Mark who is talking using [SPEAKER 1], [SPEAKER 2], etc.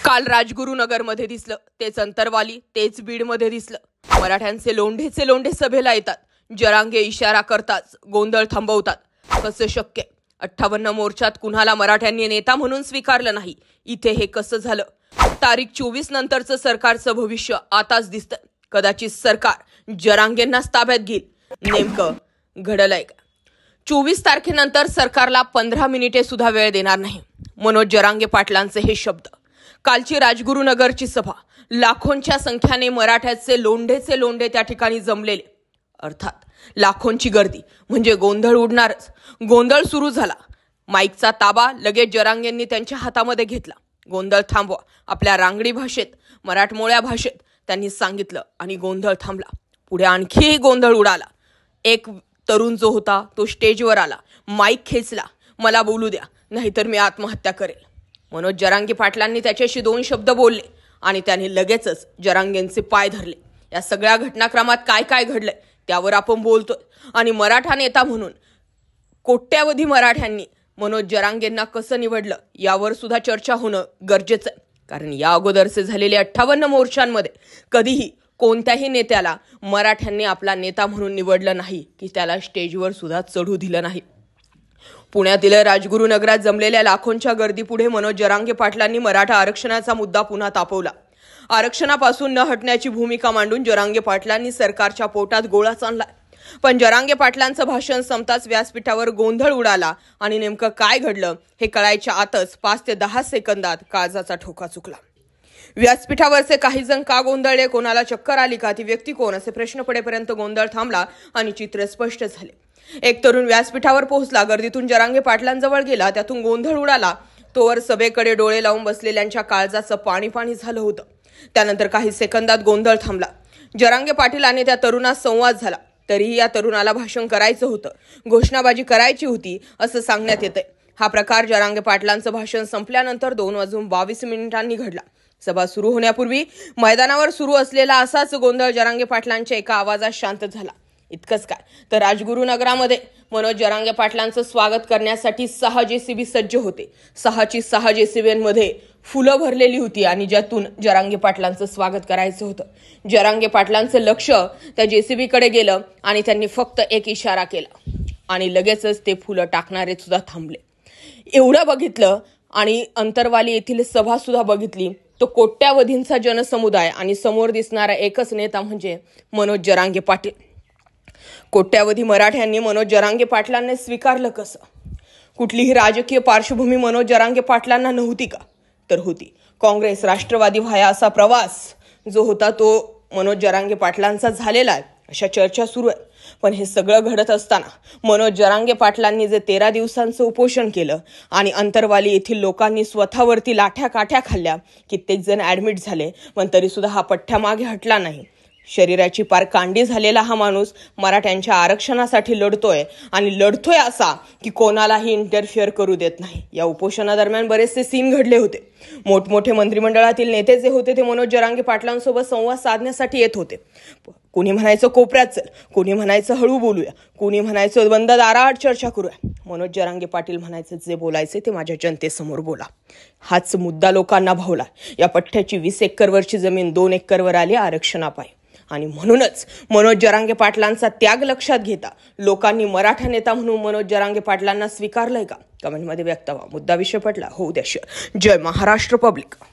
[SPEAKER 1] काल राजगुरुनगरमध्ये दिसलं तेच अंतरवाली, तेच बीडमध्ये दिसलं. मराठ्यांचे लोंढे सभेला येतात. जरांगे इशारा करताच गोंधळ थांबवतात. कसं शक्य? 58 मोर्चात कुणाला मराठ्यांनी नेता म्हणून स्वीकारलं नाही. इथे हे कसं झालं? तारीख 24 नंतरचं सरकारचं भविष्य आताच दिसतं. कदाचित सरकार जरांगेंनाच ताब्यात घेईल. नेमकं घडलंय का? 24 तारखेनंतर सरकारला 15 मिनिटे सुद्धा वेळ देणार नाही. मनोज जरांगे पाटलांचे हे शब्द. कालची राजगुरुनगरची सभा. लाखोंच्या संख्येने मराठ्याचे लोंढे त्या ठिकाणी जमलेले. अर्थात लाखोंची गर्दी म्हणजे गोंधळ उडणारच. गोंधळ सुरू झाला. माईकचा ताबा लगेच जरांगेंनी त्यांच्या हातामध्ये घेतला. गोंधळ थांबवा आपल्या रांगडी भाषेत, मराठमोळ्या भाषेत त्यांनी सांगितलं आणि गोंधळ थांबला. पुढे आणखीही गोंधळ उडाला. एक तरुण जो होता तो स्टेजवर आला, माईक खेचला. मला बोलू द्या, नाहीतर मी आत्महत्या करेल. मनोज जरांगे पाटलांनी त्याच्याशी 2 शब्द बोलले आणि त्याने लगेचच जरांगेंचे पाय धरले. या सगळ्या घटनाक्रमात काय घडलंय त्यावर आपण बोलतोय. आणि मराठा नेता म्हणून कोट्यावधी मराठ्यांनी मनोज जरांगेंना कसं निवडलं यावर सुद्धा चर्चा होणं गरजेचं आहे. कारण या अगोदरचे झालेले 58 मोर्चांमध्ये कधीही कोणत्याही नेत्याला मराठ्यांनी आपला नेता म्हणून निवडलं नाही की त्याला स्टेजवर सुद्धा चढू दिलं नाही. पुण्यातील राजगुरुनगरात जमलेल्या लाखोंच्या गर्दीपुढे मनोज जरांगे पाटलांनी मराठा आरक्षणाचा मुद्दा पुन्हा तापवला. आरक्षणापासून न हटण्याची भूमिका मांडून जरांगे पाटलांनी सरकारच्या पोटात गोळाच आणलाय. पण जरांगे पाटलांचं भाषण संपताच व्यासपीठावर गोंधळ उडाला आणि नेमकं काय घडलं हे कळायच्या आतच 5 ते 10 सेकंदात काळजाचा ठोका चुकला. व्यासपीठावरचे काही जण का गोंधळले, कोणाला चक्कर आली का, ती व्यक्ती कोण, असे प्रश्न पडेपर्यंत गोंधळ थांबला आणि चित्र स्पष्ट झाले. एक तरुण व्यासपीठावर पोहोचला. गर्दीतून जरांगे पाटलांजवळ गेला. त्यातून गोंधळ उडाला. तोवर सभेकडे डोळे लावून बसलेल्यांच्या काळजाचं पाणी झालं होतं. त्यानंतर काही सेकंदात गोंधळ थांबला. जरांगे पाटील आणि त्या तरुणात संवाद झाला. तरीही या तरुणाला भाषण करायचं होतं, घोषणाबाजी करायची होती असं सांगण्यात येतंय. हा प्रकार जरांगे पाटलांचं भाषण संपल्यानंतर 2:22 घडला. सभा सुरू होण्यापूर्वी मैदानावर सुरू असलेला असाच गोंधळ जरांगे पाटलांच्या एका आवाजात शांत झाला. इतकंच काय तर राजगुरुनगरामध्ये मनोज जरांगे पाटलांचं स्वागत करण्यासाठी 6 JCB सज्ज होते. 6 JCBमध्ये फुलं भरलेली होती आणि ज्यातून जरांगे पाटलांचं स्वागत करायचं होतं. जरांगे पाटलांचं लक्ष त्या JCBकडे गेलं आणि त्यांनी फक्त एक इशारा केला आणि लगेचच ते फुलं टाकणारे सुद्धा थांबले. एवढं बघितलं आणि अंतरवाली येथील सभा सुद्धा बघितली. तो कोट्यावधींचा जनसमुदाय आणि समोर दिसणारा एकच नेता म्हणजे मनोज जरांगे पाटील. कोट्यावधी मराठ्यांनी मनोज जरांगे पाटलांना स्वीकारलं कसं? कुठलीही राजकीय पार्श्वभूमी मनोज जरांगे पाटलांना नव्हती का? तर होती. काँग्रेस राष्ट्रवादी व्हाया असा प्रवास जो होता तो मनोज जरांगे पाटलांचा झालेला आहे अशा चर्चा सुरू आहे. पण हे सगळं घडत असताना मनोज जरांगे पाटलांनी जे 13 दिवसांचं उपोषण केलं आणि अंतरवाली येथील लोकांनी स्वतःवरती लाठ्या काठ्या खाल्ल्या, कित्येक जण ऍडमिट झाले, पण तरी सुद्धा हा पठ्ठ्या मागे हटला नाही. शरीराची पार कांडी झालेला हा माणूस मराठ्यांच्या आरक्षणासाठी लढतोय आणि लढतोय असा की कोणालाही इंटरफिअर करू देत नाही. या उपोषणादरम्यान बरेचसे सीन घडले होते. मोठमोठे मंत्रिमंडळातील नेते जे होते ते मनोज जरांगे पाटलांसोबत संवाद साधण्यासाठी येत होते. कोणी म्हणायचं कोपऱ्यात चल, कोणी म्हणायचं हळू बोलूया, कोणी म्हणायचं बंद दाराआड चर्चा करूया. मनोज जरांगे पाटील म्हणायचं जे बोलायचे ते माझ्या जनतेसमोर बोला. हाच मुद्दा लोकांना भावला. या पठ्ठ्याची 20 एकरवरची जमीन 2 एकरवर आली आरक्षणापायी. आणि म्हणूनच मनोज जरांगे पाटलांचा त्याग लक्षात घेता लोकांनी मराठा नेता म्हणून मनोज जरांगे पाटलांना स्वीकारलंय का? कमेंटमध्ये व्यक्त व्हा. मुद्दा विषय पटला होऊ द्या शेअर. जय महाराष्ट्र पब्लिक.